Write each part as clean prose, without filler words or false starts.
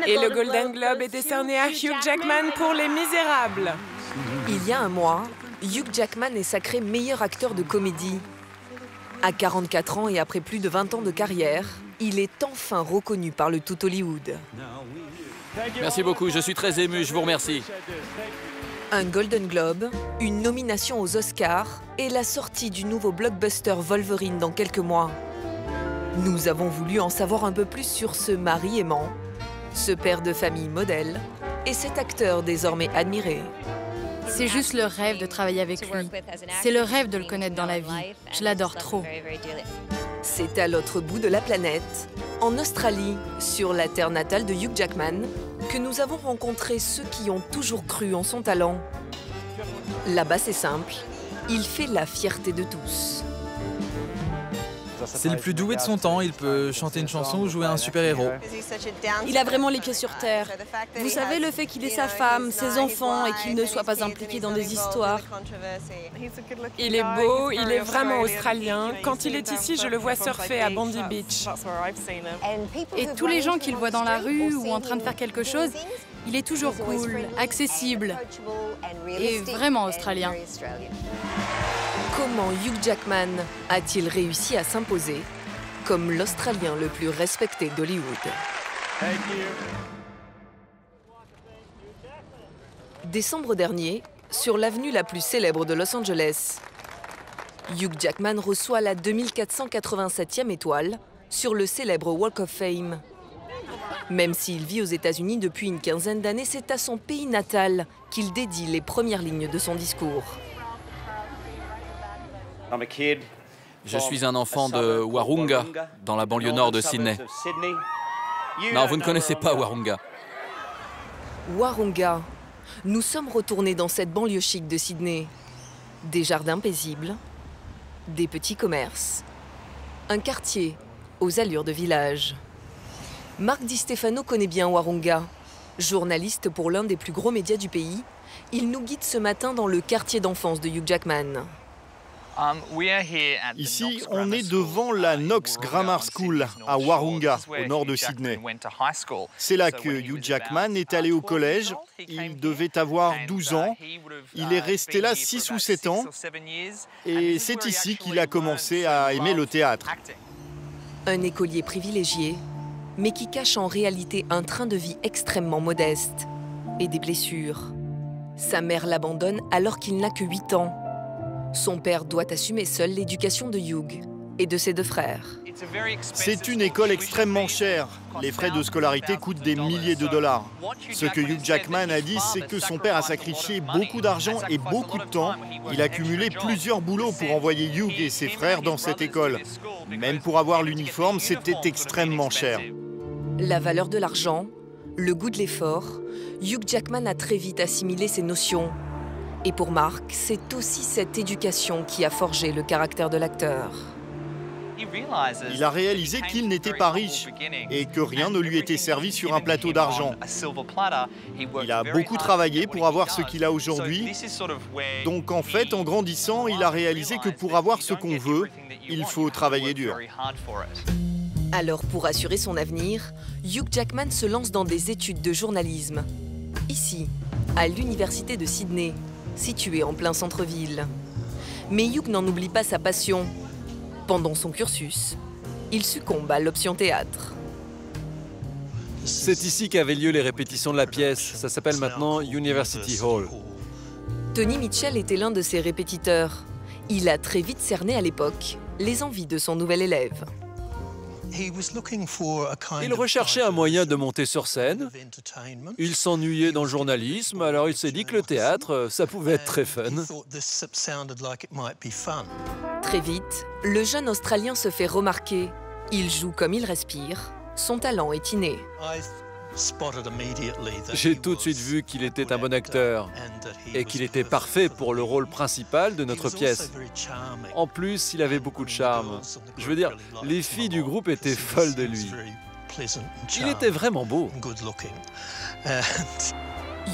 Et le Golden Globe est décerné à Hugh Jackman pour Les Misérables. Il y a un mois, Hugh Jackman est sacré meilleur acteur de comédie. À 44 ans et après plus de 20 ans de carrière, il est enfin reconnu par le tout Hollywood. Merci beaucoup, je suis très ému, je vous remercie. Un Golden Globe, une nomination aux Oscars et la sortie du nouveau blockbuster Wolverine dans quelques mois. Nous avons voulu en savoir un peu plus sur ce mari aimant, ce père de famille modèle et cet acteur désormais admiré. C'est juste le rêve de travailler avec lui. C'est le rêve de le connaître dans la vie. Je l'adore trop. C'est à l'autre bout de la planète, en Australie, sur la terre natale de Hugh Jackman, que nous avons rencontré ceux qui ont toujours cru en son talent. Là-bas, c'est simple, il fait la fierté de tous. C'est le plus doué de son temps, il peut chanter une chanson ou jouer un super-héros. Il a vraiment les pieds sur terre. Vous savez, le fait qu'il ait sa femme, ses enfants et qu'il ne soit pas impliqué dans des histoires. Il est beau, il est vraiment australien. Quand il est ici, je le vois surfer à Bondi Beach. Et tous les gens qui le voient dans la rue ou en train de faire quelque chose, il est toujours cool, accessible et vraiment australien. Comment Hugh Jackman a-t-il réussi à s'imposer comme l'Australien le plus respecté d'Hollywood? Décembre dernier, sur l'avenue la plus célèbre de Los Angeles, Hugh Jackman reçoit la 2487e étoile sur le célèbre Walk of Fame. Même s'il vit aux États-Unis depuis une quinzaine d'années, c'est à son pays natal qu'il dédie les premières lignes de son discours. Je suis un enfant de Warunga, dans la banlieue nord de Sydney. Non, vous ne connaissez pas Warunga. Warunga. Nous sommes retournés dans cette banlieue chic de Sydney. Des jardins paisibles, des petits commerces, un quartier aux allures de village. Marc Di Stefano connaît bien Warunga. Journaliste pour l'un des plus gros médias du pays, il nous guide ce matin dans le quartier d'enfance de Hugh Jackman. Ici, on est devant la Knox Grammar School à Warunga, au nord de Sydney. C'est là que Hugh Jackman est allé au collège. Il devait avoir 12 ans. Il est resté là 6 ou 7 ans. Et c'est ici qu'il a commencé à aimer le théâtre. Un écolier privilégié, mais qui cache en réalité un train de vie extrêmement modeste et des blessures. Sa mère l'abandonne alors qu'il n'a que 8 ans. Son père doit assumer seul l'éducation de Hugh et de ses 2 frères. C'est une école extrêmement chère. Les frais de scolarité coûtent des milliers de dollars. Ce que Hugh Jackman a dit, c'est que son père a sacrifié beaucoup d'argent et beaucoup de temps. Il a cumulé plusieurs boulots pour envoyer Hugh et ses frères dans cette école. Même pour avoir l'uniforme, c'était extrêmement cher. La valeur de l'argent, le goût de l'effort, Hugh Jackman a très vite assimilé ces notions. Et pour Marc, c'est aussi cette éducation qui a forgé le caractère de l'acteur. Il a réalisé qu'il n'était pas riche et que rien ne lui était servi sur un plateau d'argent. Il a beaucoup travaillé pour avoir ce qu'il a aujourd'hui. Donc en fait, en grandissant, il a réalisé que pour avoir ce qu'on veut, il faut travailler dur. Alors pour assurer son avenir, Hugh Jackman se lance dans des études de journalisme. Ici, à l'université de Sydney, située en plein centre-ville. Mais Hugh n'en oublie pas sa passion. Pendant son cursus, il succombe à l'option théâtre. C'est ici qu'avaient lieu les répétitions de la pièce. Ça s'appelle maintenant University Hall. Tony Mitchell était l'un de ses répétiteurs. Il a très vite cerné à l'époque les envies de son nouvel élève. Il recherchait un moyen de monter sur scène. Il s'ennuyait dans le journalisme, alors il s'est dit que le théâtre, ça pouvait être très fun. Très vite, le jeune Australien se fait remarquer. Il joue comme il respire. Son talent est inné. J'ai tout de suite vu qu'il était un bon acteur et qu'il était parfait pour le rôle principal de notre pièce. En plus, il avait beaucoup de charme. Je veux dire, les filles du groupe étaient folles de lui. Il était vraiment beau.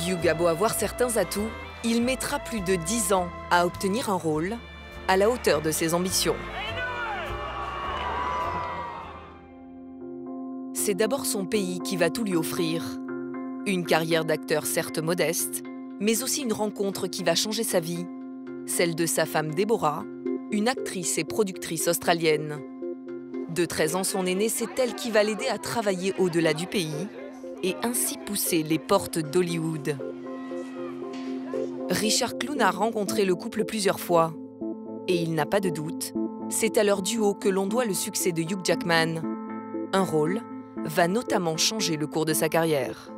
Hugh a beau avoir certains atouts, il mettra plus de 10 ans à obtenir un rôle à la hauteur de ses ambitions. c'est d'abord son pays qui va tout lui offrir. Une carrière d'acteur certes modeste, mais aussi une rencontre qui va changer sa vie, celle de sa femme Deborah, une actrice et productrice australienne. De 13 ans, son aînée, c'est elle qui va l'aider à travailler au-delà du pays et ainsi pousser les portes d'Hollywood. Richard Clune a rencontré le couple plusieurs fois et il n'a pas de doute, c'est à leur duo que l'on doit le succès de Hugh Jackman. Un rôle va notamment changer le cours de sa carrière.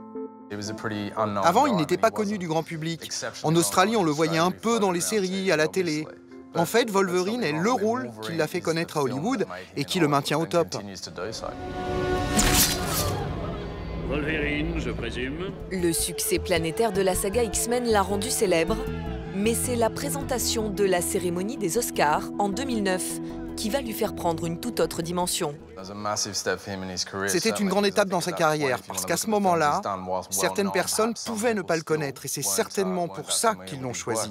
Avant, il n'était pas connu du grand public. En Australie, on le voyait un peu dans les séries, à la télé. En fait, Wolverine est le rôle qui l'a fait connaître à Hollywood et qui le maintient au top. Wolverine, je présume. Le succès planétaire de la saga X-Men l'a rendu célèbre, mais c'est la présentation de la cérémonie des Oscars en 2009 qui va lui faire prendre une toute autre dimension. C'était une grande étape dans sa carrière, parce qu'à ce moment-là, certaines personnes pouvaient ne pas le connaître, et c'est certainement pour ça qu'ils l'ont choisi.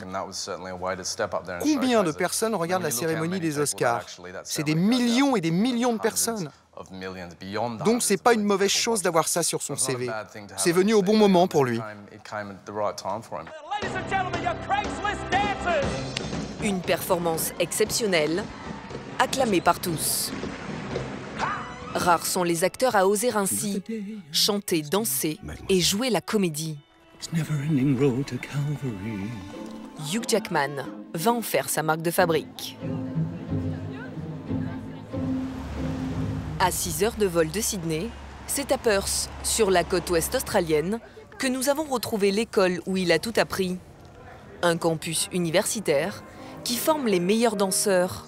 Combien de personnes regardent la cérémonie des Oscars? C'est des millions et des millions de personnes. Donc c'est pas une mauvaise chose d'avoir ça sur son CV. C'est venu au bon moment pour lui. Une performance exceptionnelle, acclamée par tous. Rares sont les acteurs à oser ainsi chanter, danser et jouer la comédie. Hugh Jackman va en faire sa marque de fabrique. À 6 heures de vol de Sydney, c'est à Perth, sur la côte ouest australienne, que nous avons retrouvé l'école où il a tout appris. Un campus universitaire qui forme les meilleurs danseurs,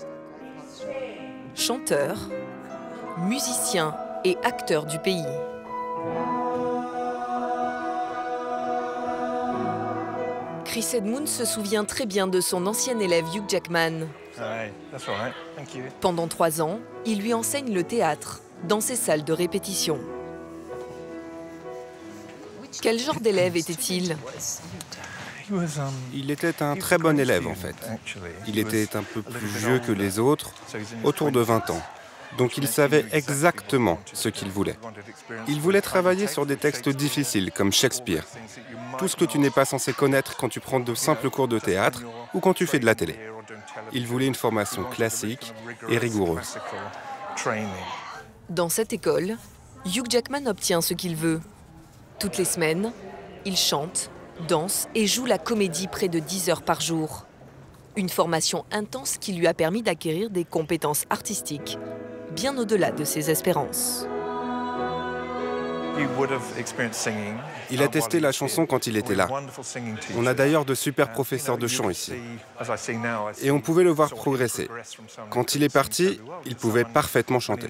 chanteurs, musiciens et acteurs du pays. Chris Edmunds se souvient très bien de son ancien élève Hugh Jackman. Pendant 3 ans, il lui enseigne le théâtre dans ses salles de répétition. Quel genre d'élève était-il ? Il était un très bon élève en fait. Il était un peu plus vieux que les autres, autour de 20 ans. Donc il savait exactement ce qu'il voulait. Il voulait travailler sur des textes difficiles comme Shakespeare. Tout ce que tu n'es pas censé connaître quand tu prends de simples cours de théâtre ou quand tu fais de la télé. Il voulait une formation classique et rigoureuse. Dans cette école, Hugh Jackman obtient ce qu'il veut. Toutes les semaines, il chante, danse et joue la comédie près de 10 heures par jour. Une formation intense qui lui a permis d'acquérir des compétences artistiques bien au-delà de ses espérances. Il a testé la chanson quand il était là. On a d'ailleurs de super professeurs de chant ici. Et on pouvait le voir progresser. Quand il est parti, il pouvait parfaitement chanter.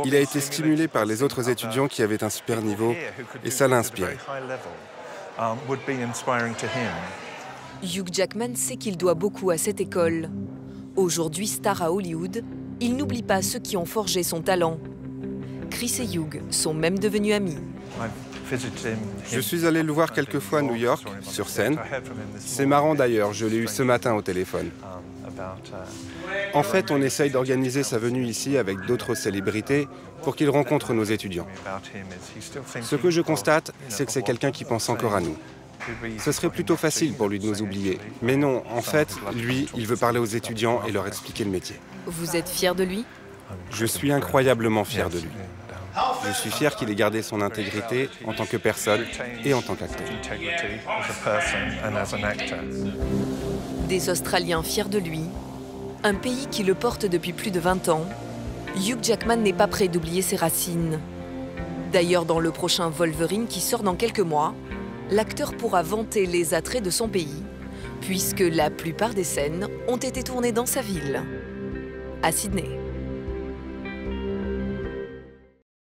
Il a été stimulé par les autres étudiants qui avaient un super niveau et ça l'a inspiré. Hugh Jackman sait qu'il doit beaucoup à cette école. Aujourd'hui star à Hollywood, il n'oublie pas ceux qui ont forgé son talent. Chris et Hugh sont même devenus amis. Je suis allé le voir quelques fois à New York, sur scène. C'est marrant d'ailleurs, je l'ai eu ce matin au téléphone. En fait, on essaye d'organiser sa venue ici avec d'autres célébrités pour qu'il rencontre nos étudiants. Ce que je constate, c'est que c'est quelqu'un qui pense encore à nous. Ce serait plutôt facile pour lui de nous oublier. Mais non, en fait, lui, il veut parler aux étudiants et leur expliquer le métier. Vous êtes fier de lui ? Je suis incroyablement fier de lui. Je suis fier qu'il ait gardé son intégrité en tant que personne et en tant qu'acteur. Des Australiens fiers de lui, un pays qui le porte depuis plus de 20 ans, Hugh Jackman n'est pas prêt d'oublier ses racines. D'ailleurs, dans le prochain Wolverine qui sort dans quelques mois, l'acteur pourra vanter les attraits de son pays, puisque la plupart des scènes ont été tournées dans sa ville, à Sydney.